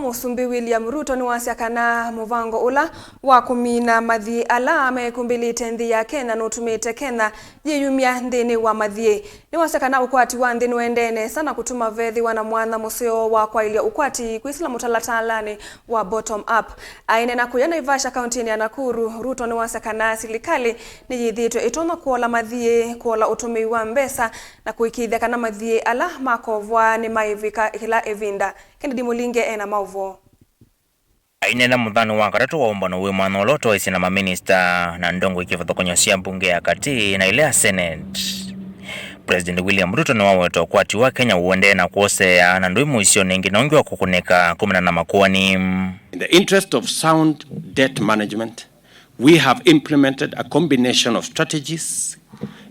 Musumbi William Ruto niwasya kana muvango ula wa kumina mathii ala mekumbilite nthi ya Kenya nutumite Kenya yiyumya nthini wa mathii. Niwasya kana ukwati wa nthi Niuendee sana kutuma vethi wana mwana museo wa Kwaila Ukwati kwisila mutalatalani wa bottom up. Aine na kuyana Ivasha kauntini ya Nakuru. Ruto niwasya kana serikali niyithitwe itona kuola mathii kuola utumi wa mbesa na kuikiithya kana mathii ala makovwa ni maivika kila evinda. Kennedy Mulinge ena mauvo. Aine na muthano wa karatu wa umbano we manoloto isi na maminista na ndongo ikivathokonyosia bunge ya kati na ile ya Senate. President William Ruto ni waweto ukwati wa Kenya Niuendee na kuosea na ndui muisio nengi na ungi wa kukuneka kumina na makuani. In the interest of sound debt management, we have implemented a combination of strategies,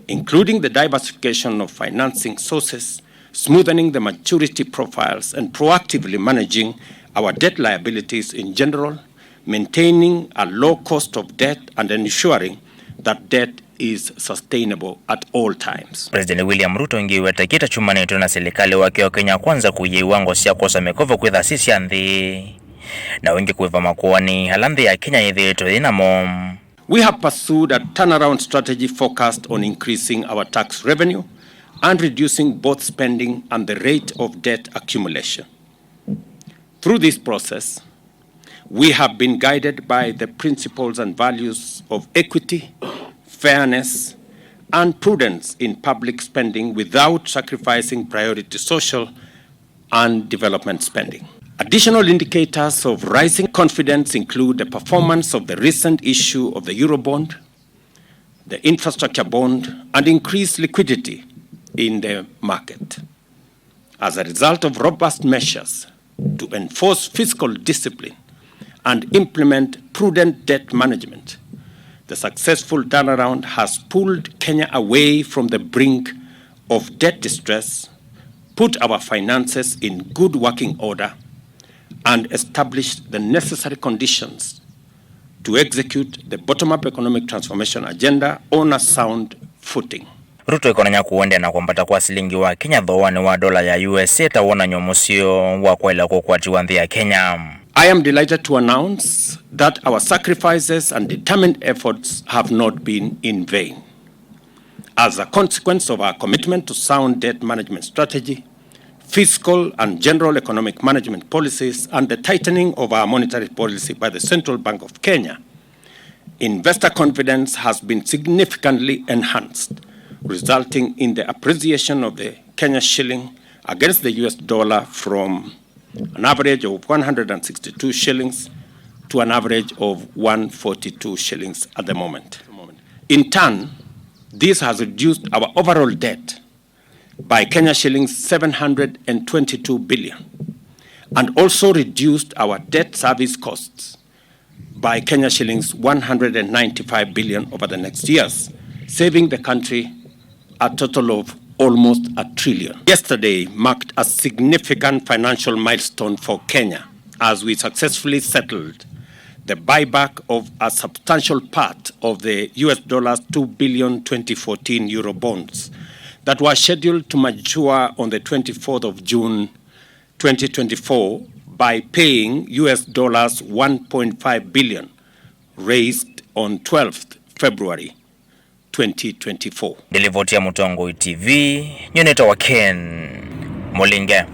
including the diversification of financing sources, smoothening the maturity profiles, and proactively managing our debt liabilities in general, maintaining a low cost of debt and ensuring that debt is sustainable at all times. President William Ruto ngiweta kita chumanetu na serikali wake wa Kenya kwanza kuyiwango siya kosa mekovo kwitha sisi ya nthi na wengi kuiva makuani halandhi ya Kenya yithito inamo. We have pursued a turnaround strategy focused on increasing our tax revenue and reducing both spending and the rate of debt accumulation. Through this process, we have been guided by the principles and values of equity, fairness, and prudence in public spending without sacrificing priority social and development spending. Additional indicators of rising confidence include the performance of the recent issue of the Eurobond, the infrastructure bond, and increased liquidity in the market. As a result of robust measures to enforce fiscal discipline and implement prudent debt management, the successful turnaround has pulled Kenya away from the brink of debt distress, put our finances in good working order, and established the necessary conditions to execute the bottom-up economic transformation agenda on a sound footing. Ruto ikonanya kuendea na kumpata kwa silingi wa Kenya dhowani wa dola ya USA tawona nyomusio wa Kwaila kukwati wa nthi ya Kenya. I am delighted to announce that our sacrifices and determined efforts have not been in vain. As a consequence of our commitment to sound debt management strategy, fiscal and general economic management policies, and the tightening of our monetary policy by the Central Bank of Kenya, investor confidence has been significantly enhanced, resulting in the appreciation of the Kenya shilling against the US dollar from an average of 162 shillings to an average of 142 shillings at the moment. In turn, this has reduced our overall debt by Kenya shillings 722 billion and also reduced our debt service costs by Kenya shillings 195 billion over the next years, saving the country a total of almost $1 trillion. Yesterday marked a significant financial milestone for Kenya as we successfully settled the buyback of a substantial part of the US dollars 2 billion 2014 Euro bonds that were scheduled to mature on the 24th of June 2024 by paying US dollars 1.5 billion raised on 12th February 2024. Delivotia Mutongo TV, Nyoneta wa Ken Mulinge.